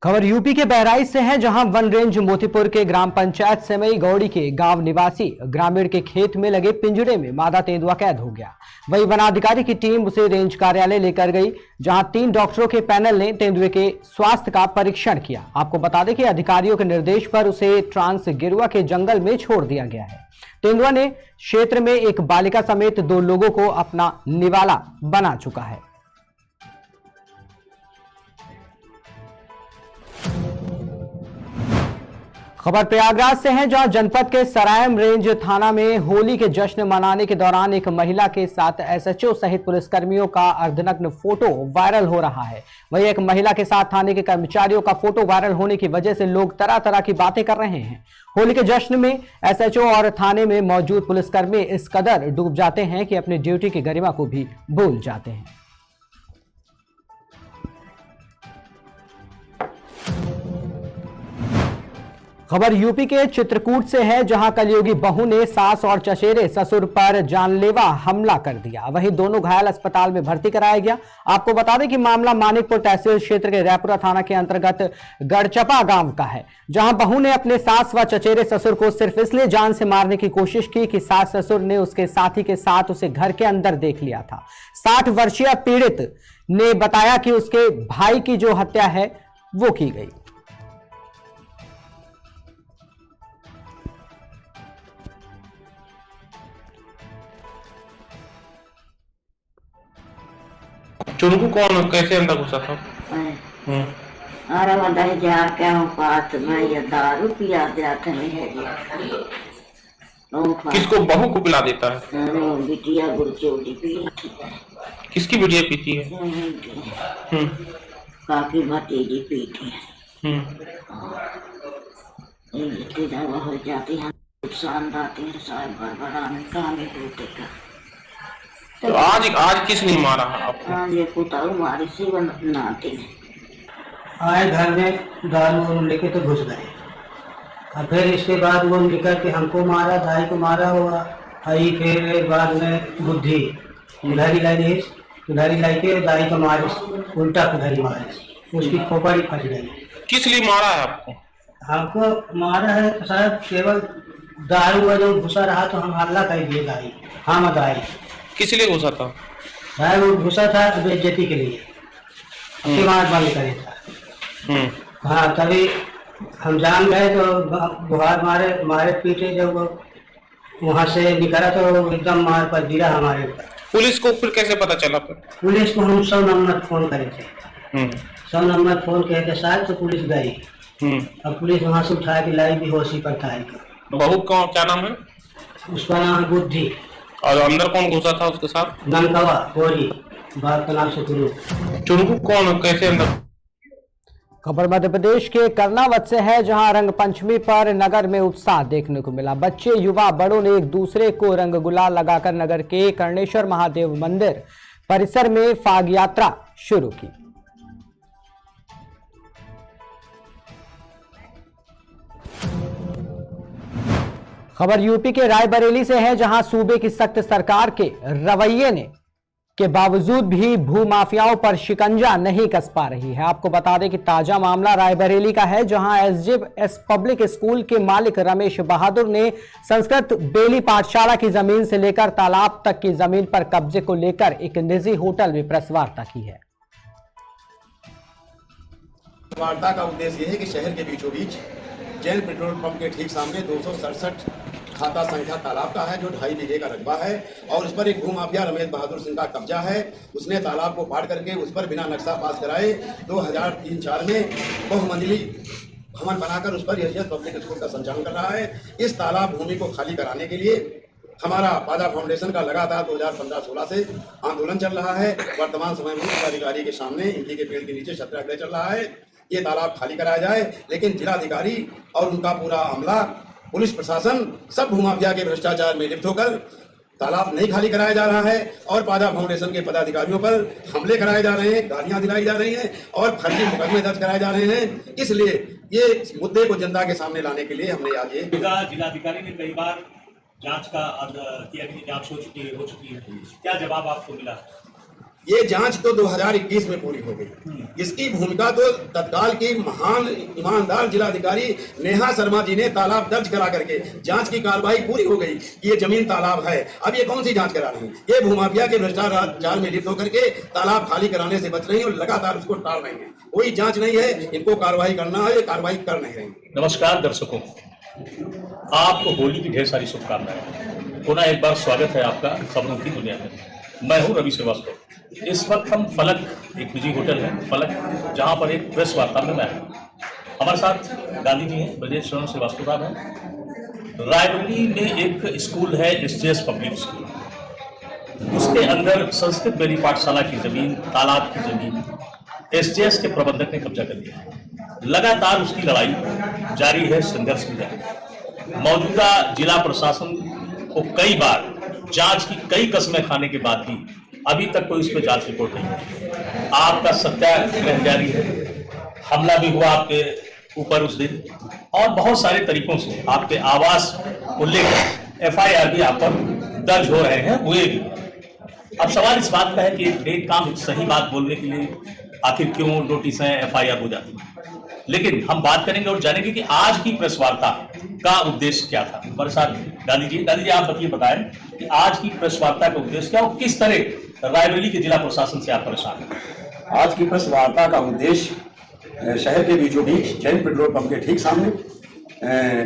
खबर यूपी के बहराइच से है, जहां वन रेंज मोतीपुर के ग्राम पंचायत सेमई गौड़ी के गांव निवासी ग्रामीण के खेत में लगे पिंजरे में मादा तेंदुआ कैद हो गया। वहीं वनाधिकारी की टीम उसे रेंज कार्यालय लेकर गई, जहां 3 डॉक्टरों के पैनल ने तेंदुए के स्वास्थ्य का परीक्षण किया। आपको बता दें कि अधिकारियों के निर्देश पर उसे ट्रांस गिरुआ के जंगल में छोड़ दिया गया है। तेंदुआ ने क्षेत्र में एक बालिका समेत 2 लोगों को अपना निवाला बना चुका है। खबर प्रयागराज से है, जहां जनपद के सरायम रेंज थाना में होली के जश्न मनाने के दौरान एक महिला के साथ एसएचओ सहित पुलिसकर्मियों का अर्धनग्न फोटो वायरल हो रहा है। वहीं एक महिला के साथ थाने के कर्मचारियों का फोटो वायरल होने की वजह से लोग तरह तरह की बातें कर रहे हैं। होली के जश्न में एसएचओ और थाने में मौजूद पुलिसकर्मी इस कदर डूब जाते हैं कि अपनी ड्यूटी की गरिमा को भी भूल जाते हैं। खबर यूपी के चित्रकूट से है, जहां कलयुगी बहू ने सास और चचेरे ससुर पर जानलेवा हमला कर दिया। वहीं दोनों घायल अस्पताल में भर्ती कराया गया। आपको बता दें कि मामला मानिकपुर तहसील क्षेत्र के रायपुरा थाना के अंतर्गत गढ़चपा गांव का है, जहां बहू ने अपने सास व चचेरे ससुर को सिर्फ इसलिए जान से मारने की कोशिश की कि सास ससुर ने उसके साथी के साथ उसे घर के अंदर देख लिया था। 60 वर्षीय पीड़ित ने बताया कि उसके भाई की जो हत्या है वो की गई। चुनकू कौन कैसे अंदर घुसा था? अरे वह जाके पास में ये दारू पिया देते है। किसको? बहू को पिला देता है? बिटिया गुड़चौड़ी पीती है। किसकी बिटिया पीती है? काकी भतीजी पीती है। हो जाती है, नुकसान आती है, साहब बड़बड़ाने काम ही होते का। तो आज किस ने मारा आपको? आज ये पुताऊ मारी सी बनाते हैं। आए घर में दारू लेके तो घुस गए, और फिर इसके बाद वो निकल के हमको मारा, दाई को मारा हुआ। आई फिर बाद में बुद्धि उधारी लाई के दाई को मारे, उल्टा उधारी मारे, उसकी खोपड़ी फट गई। किस लिए मारा है आपको? हमको मारा है तो साहब केवल दारू जो घुसा रहा तो हम हल्ला कर दिए दाई। हाँ दाई किस लिए घुसा था? साहब वो घुसा था बेइज्जती के लिए, बंद करे था। हाँ तभी हम जान गए तो बुहार मारे पीटे। जब वहाँ से निकला तो एकदम मार पर गिरा हमारे ऊपर। पुलिस को फिर कैसे पता चला? पुलिस को हम 100 नंबर फोन करे थे। 100 नंबर फोन किए के साथ तो पुलिस गई। अब पुलिस वहाँ से उठा के लाई भी होशी पड़ता है। बहू का क्या नाम है? उसका नाम है बुद्धि। और अंदर कौन घुसा था उसके साथ? ननकवा कोरी बात का नाम से चुनकू कौन कैसे अंदर? खबर मध्य प्रदेश के कर्नावत से है, जहां रंग पंचमी पर नगर में उत्साह देखने को मिला। बच्चे युवा बड़ों ने एक दूसरे को रंग गुलाल लगाकर नगर के कर्णेश्वर महादेव मंदिर परिसर में फाग यात्रा शुरू की। खबर यूपी के रायबरेली से है, जहां सूबे की सख्त सरकार के रवैये के बावजूद भी भूमाफियाओं पर शिकंजा नहीं कस पा रही है। आपको बता दें कि ताजा मामला रायबरेली का है, जहां एसजेएस पब्लिक स्कूल के मालिक रमेश बहादुर ने संस्कृत बेली पाठशाला की जमीन से लेकर तालाब तक की जमीन पर कब्जे को लेकर एक निजी होटल में प्रेस वार्ता की है। वार्ता का उद्देश्य यह है कि शहर के बीचों बीच जैन पेट्रोल पंप के ठीक सामने 267 खाता संख्या तालाब का है, जो 2.5 बीघे का रकबा है और उस पर एक भूमाफिया रमेश बहादुर सिंह का कब्जा है। उसने तालाब को पाट करके उस पर बिना नक्शा पास कराए 2003-04 में बहुमंजिली भवन बनाकर उस पर एसजेएस पब्लिक स्कूल का संचालन कर रहा है। इस तालाब भूमि को खाली कराने के लिए हमारा पादा फाउंडेशन का लगातार 2015-16 से आंदोलन चल रहा है। वर्तमान समय में जिलाधिकारी के सामने इमली के पेड़ के नीचे सत्याग्रह चल रहा है। ये तालाब खाली कराया जाए, लेकिन जिलाधिकारी और उनका पूरा अमला, पुलिस प्रशासन सब भूमाफिया के भ्रष्टाचार में लिप्त होकर तालाब नहीं खाली कराया जा रहा है और पादा फाउंडेशन के पदाधिकारियों पर हमले कराए जा रहे हैं, गालियां दिलाई जा रही हैं और फर्जी मुकदमे दर्ज कराए जा रहे हैं। इसलिए ये मुद्दे को जनता के सामने लाने के लिए हमने आज ये जिलाधिकारी ने कई बार जांच का किया कि जांच हो चुकी है, क्या जवाब आपको मिला? ये जांच तो 2021 में पूरी हो गई। इसकी भूमिका तो तत्काल की महान ईमानदार जिलाधिकारी नेहा शर्मा जी ने तालाब दर्ज करा करके जांच की कार्रवाई पूरी हो गई कि ये जमीन तालाब है। अब ये कौन सी जांच करा रही है? ये भूमाफिया के भ्रष्टाचार में लिप्त होकर के तालाब खाली कराने से बच रही है और लगातार उसको टाल रहे हैं। कोई जांच नहीं है, इनको कार्रवाई करना है, ये कार्रवाई कर नहीं रही। नमस्कार दर्शकों, आपको होली की ढेर सारी शुभकामनाएं। पुनः एक बार स्वागत है आपका खबरों की दुनिया में। मैं हूं रवि श्रीवास्तव। इस वक्त हम फलक, एक निजी होटल है फलक, जहां पर एक प्रेस वार्ता में मैं हूं। हमारे साथ गांधी जी हैं, ब्रजेश शरण श्रीवास्तव साहब हैं। रायबरेली में एक स्कूल है, SJS पब्लिक स्कूल। उसके अंदर संस्कृत बेली पाठशाला की जमीन, तालाब की जमीन SJS के प्रबंधक ने कब्जा कर लिया है। लगातार उसकी लड़ाई जारी है, संघर्ष की जारी है। मौजूदा जिला प्रशासन को कई बार जांच की कई कस्में खाने के बाद भी अभी तक कोई उस पर जांच रिपोर्ट नहीं है। आपका सत्याग्रह जारी है, हमला भी हुआ आपके ऊपर उस दिन, और बहुत सारे तरीकों से आपके आवास को लेकर FIR भी आप पर दर्ज हो रहे हैं, हुए भी। अब सवाल इस बात का है कि एक काम सही बात बोलने के लिए आखिर क्यों नोटिसें FIR हो जाती है। लेकिन हम बात करेंगे और जानेंगे कि आज की प्रेस वार्ता का उद्देश्य क्या था। हमारे साथ गांधी जी आप बताएं कि आज की प्रेस वार्ता का उद्देश्य क्या और किस तरह रायबरेली के जिला प्रशासन से आप परेशान हैं। आज की प्रेस वार्ता का उद्देश्य शहर के बीचों बीच जैन पेट्रोल पंप के ठीक सामने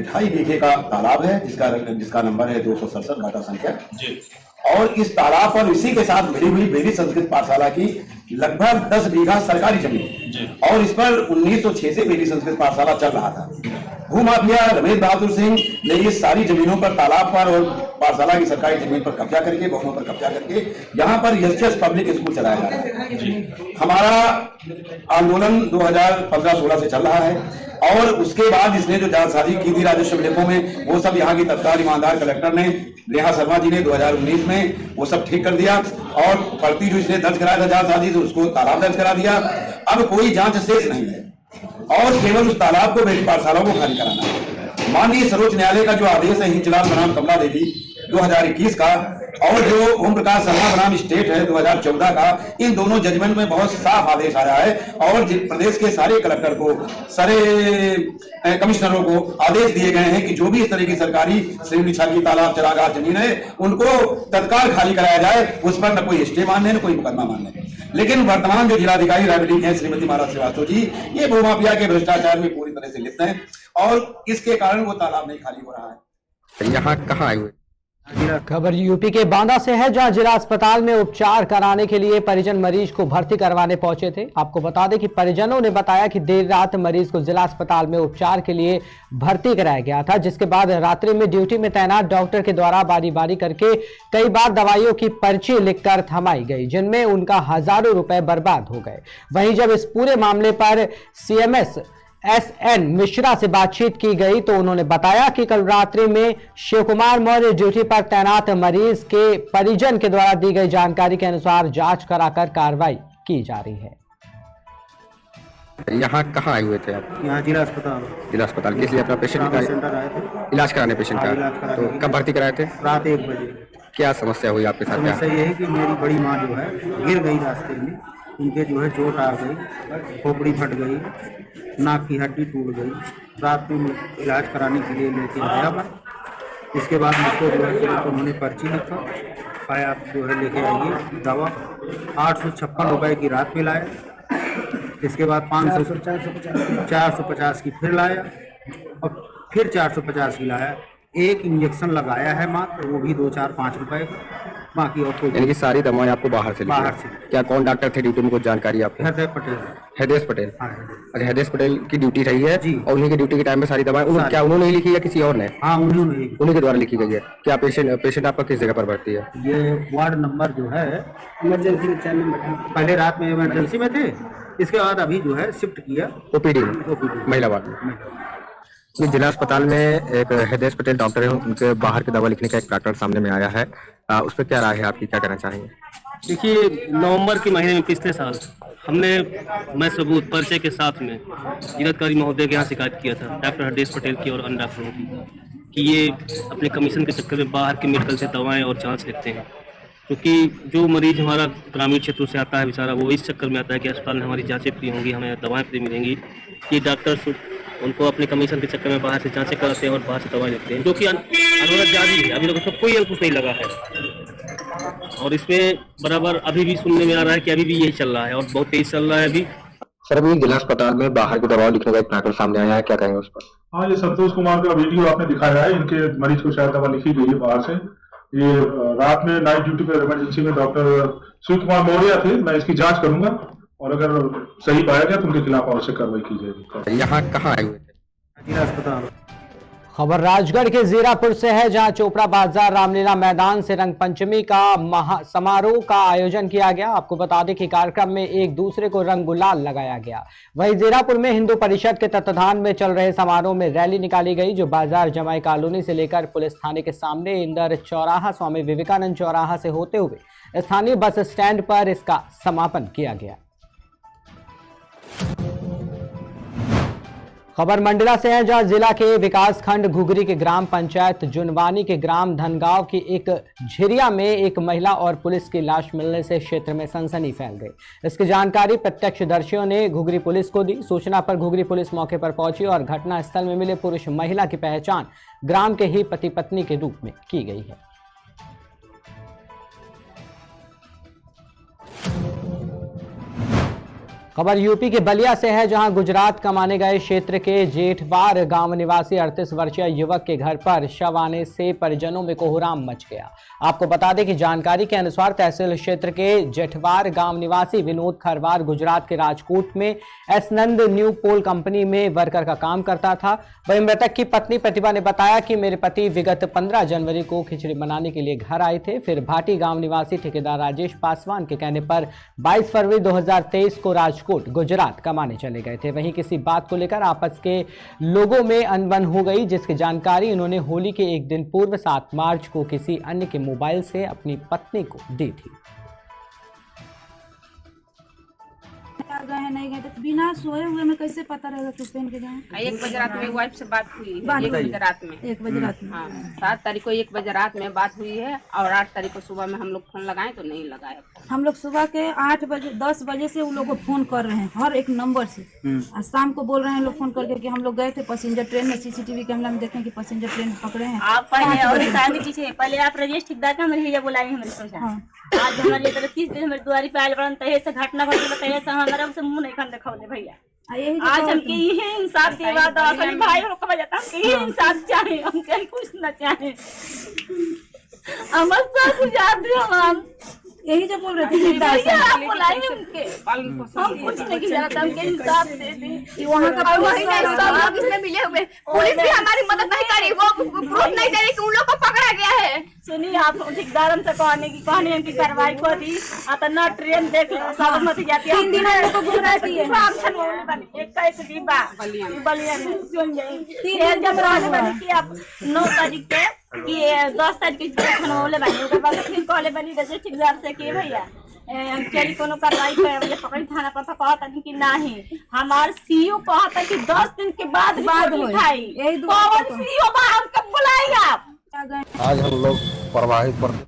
2.5 बीघे का तालाब है, जिसका नंबर है 267 घाटा संख्या जी। और इस तालाब पर इसी के साथ मिली हुई बेली संस्कृत पाठशाला की लगभग 10 बीघा सरकारी जमीन, और इस पर 1906 से बेली संस्कृत पाठशाला चल रहा था। भूमाफिया रमेश बहादुर सिंह ने ये सारी जमीनों पर, तालाब पर और पाठशाला की सरकारी जमीन पर कब्जा करके, भवनों पर कब्जा करके यहाँ पर SJS पब्लिक स्कूल चलाया जा रहा है। हमारा आंदोलन 2015-16 से चल रहा है, और उसके बाद इसने जो जालसाजी की थी राजस्व विधेयकों में, वो सब यहाँ की तत्काल ईमानदार कलेक्टर ने, नेहा शर्मा जी ने 2019 में वो सब ठीक कर दिया, और पड़ती जो इसने दर्ज कराया था जालसाजी, तो उसको तालाब दर्ज करा दिया। अब कोई जांच शेष नहीं है, और केवल उस तालाब को बेली पाठशाला को खाली कराना है। माननीय सर्वोच्च न्यायालय का जो आदेश है हिंचलाल बनाम कमला देवी 2021 का, और जो ओम प्रकाश शर्मा बनाम स्टेट है 2014 का, इन दोनों जजमेंट में बहुत साफ आदेश आया है, और प्रदेश के सारे कलेक्टर को, सारे कमिश्नरों को आदेश दिए गए हैं कि जो भी इस तरह की सरकारी श्रेणी की तालाब चरागाह जमीन है, उनको तत्काल खाली कराया जाए। उस पर न कोई स्टे मानने, न कोई मुकदमा मानने। लेकिन वर्तमान जो जिलाधिकारी रायबरेली हैं श्रीमती माला श्रीवास्तव जी, ये भूमाफिया के भ्रष्टाचार में पूरी तरह से लिप्त हैं, और इसके कारण वो तालाब नहीं खाली हो रहा है। यहाँ कहाँ आए हुए? खबर यूपी के बांदा से है, जहां जिला अस्पताल में उपचार कराने के लिए परिजन मरीज को भर्ती करवाने पहुंचे थे। आपको बता दें कि परिजनों ने बताया कि देर रात मरीज को जिला अस्पताल में उपचार के लिए भर्ती कराया गया था, जिसके बाद रात्रि में ड्यूटी में तैनात डॉक्टर के द्वारा बारी बारी करके कई बार दवाइयों की पर्ची लिखकर थमाई गई, जिनमें उनका हजारों रुपए बर्बाद हो गए। वहीं जब इस पूरे मामले पर CMS SN मिश्रा से बातचीत की गई तो उन्होंने बताया कि कल रात्रि में शिव कुमार मौर्य ड्यूटी पर तैनात मरीज के परिजन के द्वारा दी गई जानकारी के अनुसार जांच कराकर कार्रवाई की जा रही है। यहाँ कहाँ आए हुए थे आप? यहाँ जिला अस्पताल। जिला अस्पताल किस लिए? अपना पेशेंट का सेंटर आए थे, इलाज कराने पेशेंट का। तो कब भर्ती कराए थे? रात 1 बजे। क्या समस्या हुई आपके साथ? समस्या ये है कि मेरी बड़ी माँ जो है गिर गई रास्ते में, उनके जो है चोट आ गई, खोपड़ी फट गई, नाक की हड्डी टूट गई। रात में इलाज कराने के लिए लेके आया मैं। इसके बाद मुझको जो है तो उन्होंने पर्ची लिखा, आया आप जो है लेके आइए दवा। 856 रुपये की रात में लाया। इसके बाद 450 की फिर लाया, और फिर 450 की लाया। एक इंजेक्शन लगाया है मात्र, वो भी 2, 4, 5 रुपए का। बाकी और कोई, यानी कि सारी दवाएं आपको बाहर से? बाहर से। क्या कौन डॉक्टर थे ड्यूटी में, कुछ जानकारी आपको? हृदय पटेल। हृदय पटेल? हाँ, अच्छा, हृदय पटेल की ड्यूटी रही है जी। और उन्हीं की ड्यूटी के टाइम में सारी दवाएं क्या उन्होंने ही लिखी या किसी और ने? हाँ, उन्हीं के द्वारा लिखी गई है। क्या पेशेंट आपका किस जगह पर भर्ती है? ये वार्ड नंबर जो है इमरजेंसी में 4 नंबर, पहले रात में इमरजेंसी में थे, इसके बाद अभी जो है शिफ्ट किया OPD में, महिला वार्ड में। जिला अस्पताल में एक हृदय पटेल डॉक्टर है, उनके बाहर की दवा लिखने का एक प्रकरण सामने में आया है, उस पर क्या राय है आपकी, क्या कहना चाहेंगे? देखिए, नवंबर के महीने में पिछले साल मैं सबूत पर्चे के साथ में जिलाधिकारी महोदय के यहाँ शिकायत किया था, डॉक्टर हृदय पटेल की और अन्य डॉक्टरों की, कि ये अपने कमीशन के चक्कर में बाहर के मेडिकल से दवाएं और जांच लेते हैं। क्योंकि जो मरीज हमारा ग्रामीण क्षेत्रों से आता है बेचारा, वो इस चक्कर में आता है कि अस्पताल में हमारी जांचें फ्री होंगी, हमें दवाएं फ्री मिलेंगी, कि डॉक्टर उनको अपने कमीशन के चक्कर में बाहर से जांचें कराते हैं और बाहर से दवाएं लेते हैं, जो कि अनुरोध जारी है। अभी तक उसका कोई अंकुश नहीं लगा है और इसमें बराबर अभी भी सुनने में आ रहा है कि अभी भी यही चल रहा है और बहुत तेज चल रहा है अभी। सर, अभी जिला अस्पताल में बाहर की दवा लिखने का एक प्रकरण सामने आया है, क्या कहेंगे उस पर? हाँ, ये संतोष कुमार का वीडियो आपने दिखाया है। इनके मरीज को शायद दवा लिखी गई है बाहर से। ये रात में नाइट ड्यूटी पर इमरजेंसी में डॉक्टर शिव कुमार मौर्य थे। मैं इसकी जांच करूंगा और अगर सही पाया गया तो उनके खिलाफ आवश्यक कार्रवाई की जाएगी। यहाँ कहाँ आए हुए थे? जिला अस्पताल। खबर राजगढ़ के जीरापुर से है, जहां चोपड़ा बाजार रामलीला मैदान से रंग पंचमी का समारोह का आयोजन किया गया। आपको बता दें कि कार्यक्रम में एक दूसरे को रंग गुलाल लगाया गया। वहीं जीरापुर में हिंदू परिषद के तत्वाधान में चल रहे समारोह में रैली निकाली गई, जो बाजार जमाई कॉलोनी से लेकर पुलिस थाने के सामने इंदर चौराहा, स्वामी विवेकानंद चौराहा से होते हुए स्थानीय बस स्टैंड पर इसका समापन किया गया। खबर मंडला से है, जहां जिला के विकास खंड घुघरी के ग्राम पंचायत जुनवानी के ग्राम धनगांव की एक झिरिया में एक महिला और पुलिस की लाश मिलने से क्षेत्र में सनसनी फैल गई। इसकी जानकारी प्रत्यक्षदर्शियों ने घुघरी पुलिस को दी। सूचना पर घुघरी पुलिस मौके पर पहुंची और घटनास्थल में मिले पुरुष महिला की पहचान ग्राम के ही पति पत्नी के रूप में की गई है। खबर यूपी के बलिया से है, जहां गुजरात कमाने गए क्षेत्र के जेठवार गांव निवासी 38 वर्षीय युवक के घर पर शव आने से परिजनों में कोहराम मच गया। आपको बता दें कि जानकारी के अनुसार तहसील क्षेत्र के जेठवार गांव निवासी विनोद खरवार गुजरात के राजकोट में एस नंद न्यू पोल कंपनी में वर्कर का काम करता था। वहीं मृतक की पत्नी प्रतिभा ने बताया कि मेरे पति विगत 15 जनवरी को खिचड़ी बनाने के लिए घर आए थे। फिर भाटी गांव निवासी ठेकेदार राजेश पासवान के कहने पर 22 फरवरी 2023 को राजकोट गुजरात कमाने चले गए थे। वहीं किसी बात को लेकर आपस के लोगों में अनबन हो गई, जिसकी जानकारी उन्होंने होली के एक दिन पूर्व 7 मार्च को किसी अन्य के मोबाइल से अपनी पत्नी को दी थी। गए नहीं गए तो बिना सोए हुए में कैसे पता रहेगा कि पहन के जाए। 1 बजे रात में वाइफ से बात हुई है। 1 बजे रात में 1 बजे रात में हाँ 7 तारीख को 1 बजे रात में बात हुई है और 8 तारीख को सुबह में हम लोग फोन लगाए तो नहीं लगाए। हम लोग सुबह के 8 बजे 10 बजे से उन लोग को फोन कर रहे हैं हर एक नंबर से। और शाम को बोल रहे हैं लोग फोन करके कि हम लोग गए थे पैसेंजर ट्रेन में, सीसीटीवी कैमरा में देखें कि पैसेंजर ट्रेन पकड़े हैं। आप पहले आप राजेश ठेकेदार का हमारे भैया बुलाए हमारे सोचा आज हमारे 30 दिन हमारे दुआरी पे आयल बड़न तहे से घटना घट तहे से हमारा से मुंह नहीं खन दिखाओ भैया। आज हमके ये इंसाफ के बाद असली भाई लोग को जाता है ये इंसाफ चाहिए, हम कहीं कुछ ना चाहे हमारे साथ गुजार दियो हम यही जो बोल रहे थे आप बुलाए उनके हम कुछ नहीं जानते, हमके इंसाफ दे दी कि वहाँ का लोग इसमें मिले हुए पुलिस भी हमारी मदद नहीं करी, वो प्रूफ नहीं दे रही कि उन लोग को पकड़ा गया है। सुनिए आप ठेकेदार से कहने की कार्रवाई को दी अतना ट्रेन देख साबरमती जाती है 3 दिन लोग को घुरा दिए हम छनोले बनी एक कैसे डिब्बा बलिया में सुन जाए फिर जब रात बनी कि आप 9 तारीख के कि 10 तारीख के छनोले बनी उसके बाद फिर कॉले बनी रजे ठेकेदार से कि भैया चली कोनो कार्रवाई करे पकड़ी थाना पर तो कहता कि नहीं हमार सीओ कहता कि 10 दिन के बाद दिखाई कौन सीओ बाहर कब बुलाई आप। आज हम लोग प्रवाहित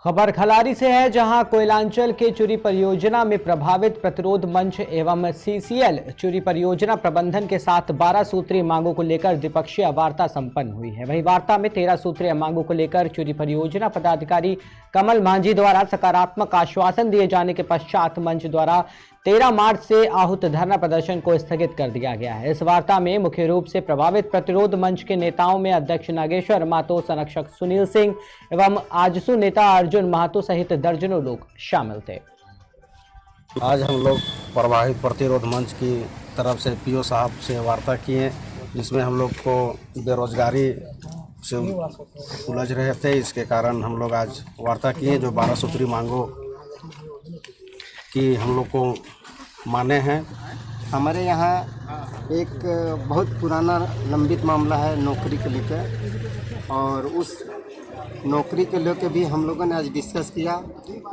खबर खलारी से है, जहां कोयलांचल के चुरी परियोजना में प्रभावित प्रतिरोध मंच एवं सीसीएल चुरी परियोजना प्रबंधन के साथ 12 सूत्रीय मांगों को लेकर द्विपक्षीय वार्ता संपन्न हुई है। वही वार्ता में 13 सूत्रीय मांगों को लेकर चुरी परियोजना पदाधिकारी कमल मांझी द्वारा सकारात्मक आश्वासन दिए जाने के पश्चात मंच द्वारा 13 मार्च से आहूत धरना प्रदर्शन को स्थगित कर दिया गया है। इस वार्ता में मुख्य रूप से प्रभावित प्रतिरोध मंच के नेताओं में अध्यक्ष नागेश्वर महतो, संरक्षक सुनील सिंह एवं आजसू नेता अर्जुन महतो सहित दर्जनों लोग शामिल थे। आज हम लोग प्रभावित प्रतिरोध मंच की तरफ से पीओ साहब से वार्ता किए, जिसमें हम लोग को बेरोजगारी से उलझ रहे थे। इसके कारण हम लोग आज वार्ता किए, जो 12 सूत्रीय मांगों की हम लोग को माने हैं। हमारे यहाँ एक बहुत पुराना लंबित मामला है नौकरी को लेकर, और उस नौकरी को लेकर भी हम लोगों ने आज डिस्कस किया।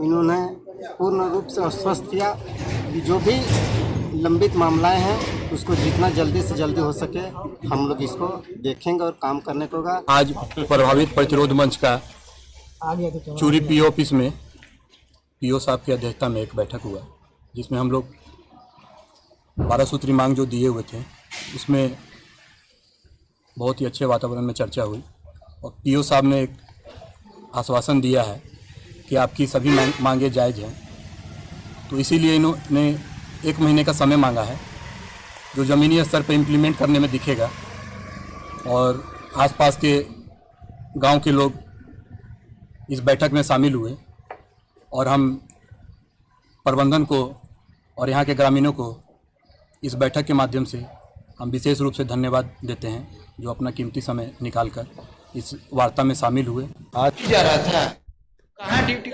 इन्होंने पूर्ण रूप से आश्वस्त किया कि जो भी लंबित मामलाएं हैं उसको जितना जल्दी से जल्दी हो सके हम लोग इसको देखेंगे और काम करने को होगा। आज प्रभावित प्रतिरोध मंच का चूरी पीओ ऑफिस में पीओ साहब की अध्यक्षता में एक बैठक हुआ, जिसमें हम लोग 12 सूत्री मांग जो दिए हुए थे उसमें बहुत ही अच्छे वातावरण में चर्चा हुई और पीओ साहब ने एक आश्वासन दिया है कि आपकी सभी मांगे जायज़ हैं। तो इसीलिए इन्होंने 1 महीने का समय मांगा है जो ज़मीनी स्तर पर इम्प्लीमेंट करने में दिखेगा और आसपास के गांव के लोग इस बैठक में शामिल हुए और हम प्रबंधन को और यहाँ के ग्रामीणों को इस बैठक के माध्यम से हम विशेष रूप से धन्यवाद देते हैं जो अपना कीमती समय निकालकर इस वार्ता में शामिल हुए। आज जा रहा था कहाँ ड्यूटी।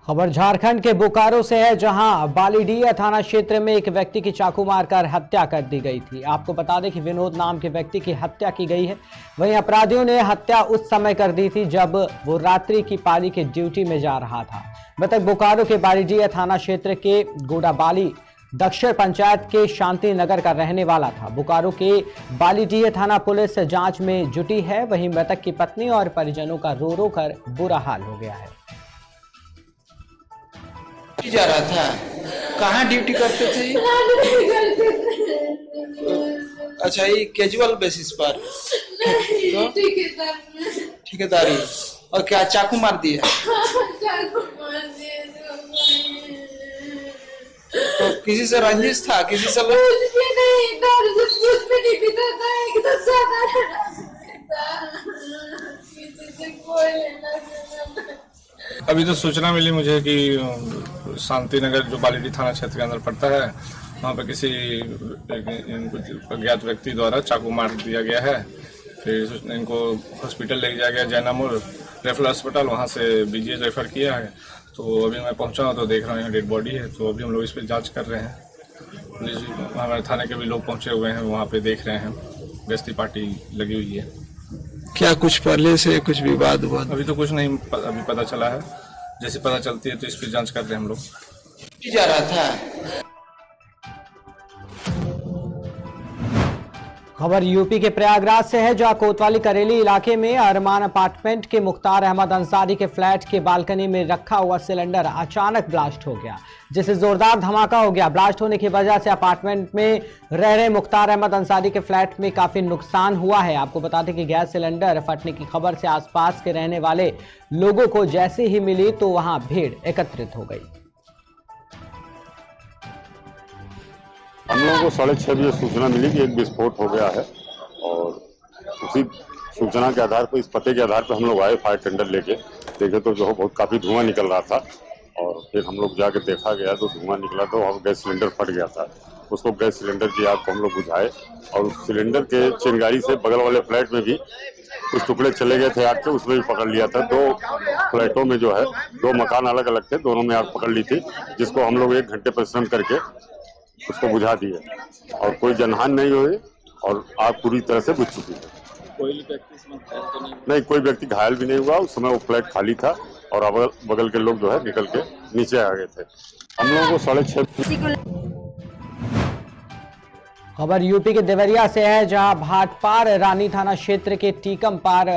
खबर झारखंड के बोकारो से है, जहां बालीडीह थाना क्षेत्र में एक व्यक्ति की चाकू मारकर हत्या कर दी गई थी। आपको बता दें कि विनोद नाम के व्यक्ति की हत्या की गई है। वहीं अपराधियों ने हत्या उस समय कर दी थी जब वो रात्रि की पाली के ड्यूटी में जा रहा था। मृतक बोकारो के बालीडीह थाना क्षेत्र के गोडाबाली दक्षिण पंचायत के शांति नगर का रहने वाला था। बोकारो के बालीडीह थाना पुलिस जांच में जुटी है। वहीं मृतक की पत्नी और परिजनों का रो रो कर बुरा हाल हो गया है। जा रहा था कहाँ ड्यूटी करते थे? अच्छा, ये कैजुअल बेसिस पर तो ठेकेदारी। और क्या चाकू मार दिया? तो किसी से रंजिश था? किसी से अभी तो सूचना मिली मुझे कि शांति नगर जो बालीडीह थाना क्षेत्र के अंदर पड़ता है, वहाँ पर किसी अज्ञात व्यक्ति द्वारा चाकू मार दिया गया है। फिर इनको हॉस्पिटल ले जाया गया, जैनामुर रेफरल अस्पताल, वहाँ से बीजीएच रेफर किया है। तो अभी मैं पहुँचा हूँ तो देख रहा हूँ यहाँ डेड बॉडी है। तो अभी हम लोग इस पर जाँच कर रहे हैं। पुलिस हमारे थाने के भी लोग पहुँचे हुए हैं, वहाँ पे देख रहे हैं। गश्ती पार्टी लगी हुई है। क्या कुछ पहले से कुछ विवाद हुआ? अभी तो कुछ नहीं, अभी पता चला है। जैसे पता चलती है तो इस पर जांच कर रहे हैं हम लोग। जा रहा था। खबर यूपी के प्रयागराज से है, जहां कोतवाली करेली इलाके में अरमान अपार्टमेंट के मुख्तार अहमद अंसारी के फ्लैट के बालकनी में रखा हुआ सिलेंडर अचानक ब्लास्ट हो गया, जिससे जोरदार धमाका हो गया। ब्लास्ट होने की वजह से अपार्टमेंट में रह रहे मुख्तार अहमद अंसारी के फ्लैट में काफी नुकसान हुआ है। आपको बता दें कि गैस सिलेंडर फटने की खबर से आसपास के रहने वाले लोगों को जैसे ही मिली तो वहां भीड़ एकत्रित हो गई। हम लोगों को 6:30 बजे सूचना मिली कि एक विस्फोट हो गया है और उसी सूचना के आधार पर, इस पते के आधार पर हम लोग आए फायर टेंडर लेके। देखे तो जो बहुत काफ़ी धुआं निकल रहा था और फिर हम लोग जाके देखा गया तो धुआं निकला तो वहाँ गैस सिलेंडर फट गया था। उसको गैस सिलेंडर की आग को हम लोग बुझाए और उस सिलेंडर के चिंगारी से बगल वाले फ्लैट में भी कुछ टुकड़े चले गए थे आग के, उसमें भी पकड़ लिया था। 2 फ्लैटों में जो है 2 मकान अलग अलग थे, दोनों में आग पकड़ ली थी, जिसको हम लोग 1 घंटे परिश्रम करके उसको बुझा दिए और कोई जनहानि नहीं हुई और आग पूरी तरह से बुझ चुकी है। कोई व्यक्ति नहीं, कोई व्यक्ति घायल भी नहीं हुआ। उस समय वो फ्लैट खाली था और बगल के लोग जो है निकल के नीचे आ गए थे। हम लोगों को 6:30। खबर यूपी के देवरिया से है, जहां भाटपार रानी थाना क्षेत्र के टीकमपार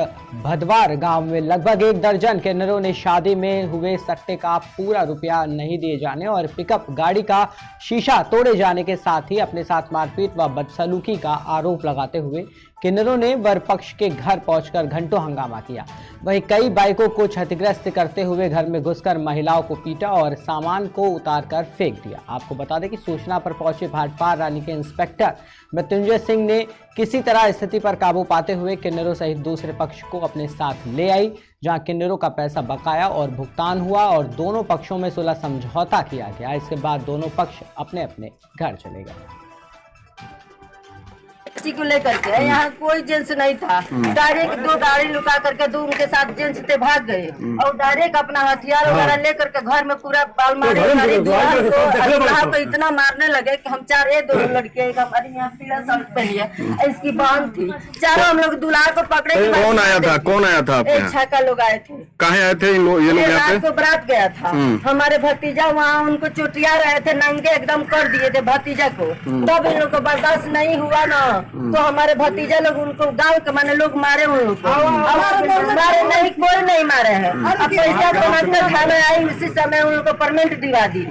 भदवार गांव में लगभग 1 दर्जन किन्नरों ने शादी में हुए सट्टे का पूरा रुपया नहीं दिए जाने और पिकअप गाड़ी का शीशा तोड़े जाने के साथ ही अपने साथ मारपीट व बदसलूकी का आरोप लगाते हुए किन्नरों ने वर पक्ष के घर पहुंचकर घंटों हंगामा किया। वहीं कई बाइकों को क्षतिग्रस्त करते हुए घर में घुसकर महिलाओं को पीटा और सामान को उतारकर फेंक दिया। आपको बता दें कि सूचना पर पहुंचे भाटपार रानी के इंस्पेक्टर मृत्युंजय सिंह ने किसी तरह स्थिति पर काबू पाते हुए किन्नरों सहित दूसरे पक्ष को अपने साथ ले आई, जहां किन्नरों का पैसा बकाया और भुगतान हुआ और दोनों पक्षों में सुलह समझौता किया गया। इसके बाद दोनों पक्ष अपने अपने घर चले गए। को लेकर के यहाँ कोई जेंट्स नहीं था। डायरेक्ट 2 गाड़ी लुका करके 2 उनके साथ जेंट्स थे भाग गए और डायरेक्ट अपना हथियार वगैरह लेकर के घर में पूरा बाल मारे को इतना मारने लगे कि हम 2 लड़के हमारे यहाँ पीला शर्ट पहनी है, इसकी बहन थी, चारों हम लोग दुल्हा को पकड़े। कौन आया था? 6 लोग आए थे। कहाँ आए थे ये लोग? रात को बारात गया था हमारे भतीजा, वहाँ उनको चोटिया रहे थे, नंगे एकदम कर दिए थे भतीजा को। तब इन लोग को बर्दाश्त नहीं हुआ ना, तो हमारे भतीजा लोग उनको गांव के माने लोग मारे उन लोग को। मारे नहीं, कोई नहीं मारे हैं। अब पैसा कमाकर खाना आई, उसी समय उन लोग को परमिट दिला दी।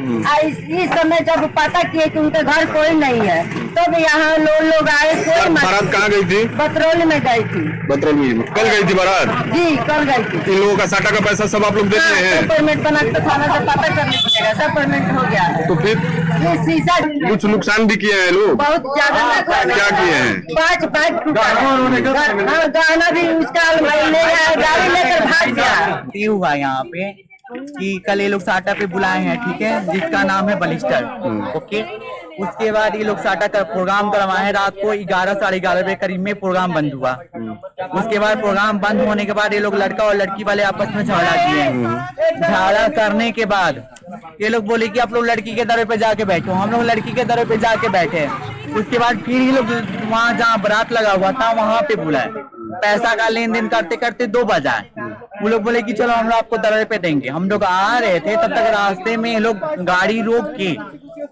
इस समय जब पता किए कि उनके घर कोई नहीं है, तब यहाँ लोग आए। कोई बारात कहाँ गई थी? बतरौली में गई थी। बतरौली में कल गई थी बारात? जी कल गई थी। इन लोगों का साटा का पैसा सब आप लोग देते हैं? परमिट बना के थाना से पता करने पड़ेगा, सब परमिट हो गया है। तो फिर ये शीशा कुछ नुकसान भी किए हैं लोग? बहुत ज्यादा नुकसान क्या किए हैं? 5 बाइक टूटा है, गहना भी उसका ले गया, गाड़ी लेकर भाग गया। ये हुआ यहाँ पे कि कल ये लोग साटा पे बुलाए हैं, ठीक है, जिसका नाम है बलिस्टर। ओके, उसके बाद ये लोग साटा का प्रोग्राम करवाए हैं। रात को 11 साढ़े 11 बजे करीब में प्रोग्राम बंद हुआ। उसके बाद प्रोग्राम बंद होने के बाद ये लोग लड़का और लड़की वाले आपस में झगड़ा किए। झगड़ा करने के बाद ये लोग बोले कि आप लोग लड़की के दर पे जाके बैठो। हम लोग लड़की के दर पे जाके बैठे। उसके बाद फिर ये लोग वहाँ जहाँ बारात लगा हुआ था वहाँ पे बुलाए। पैसा का लेन देन करते करते 2 बजा। वो लोग बोले कि चलो हम लोग आपको दर पे देंगे। हम लोग आ रहे थे, तब तक रास्ते में ये लोग गाड़ी रोक के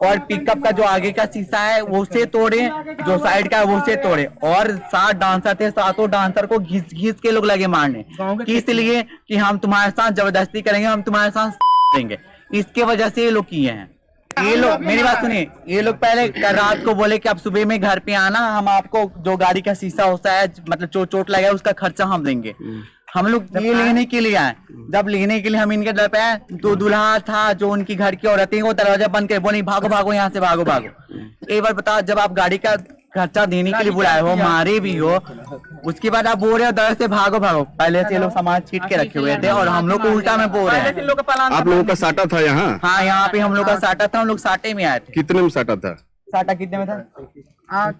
और पिकअप का जो आगे का शीशा है वो से तोड़े, जो साइड का है वो से तोड़े। और 7 डांसर थे, 7 डांसर को घिस के लोग लगे मारने। इसलिए कि हम तुम्हारे साथ जबरदस्ती करेंगे, हम तुम्हारे साथ देंगे। इसके वजह से ये लोग किए हैं। ये लोग मेरी बात सुनिए, ये लोग पहले रात को बोले कि आप सुबह में घर पे आना, हम आपको जो गाड़ी का शीशा होता है, मतलब चोट लगा है उसका खर्चा हम देंगे। हम लोग ये लेने के लिए आए। जब लेने के लिए हम इनके दर पे आए तो दूल्हा था, जो उनकी घर की औरतें, वो दरवाजा बंद कर बोली भागो भागो यहाँ से, भागो भागो। एक बार बताओ, जब आप गाड़ी का खर्चा देने के लिए बुलाए हो, मारे भी हो, उसके बाद आप बोल रहे हो दर से भागो भागो। पहले से लोग सामान छीट के रखे हुए थे और हम लोग को उल्टा में बोल रहे हैं। आप लोगों का साटा था यहाँ? हाँ, यहाँ पे हम लोग का साटा था। हम लोग साटे में आए थे। कितने में साटा था? साटा कितने में था?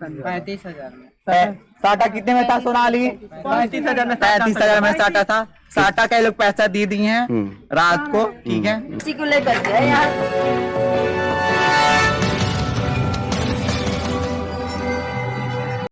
35,000 में। साटा कितने में था सोनाली? 35,000 में। 35,000 में साटा था। साटा का ये लोग पैसा दे दिए हैं रात को, ठीक है। इसी को लेकर के यहाँ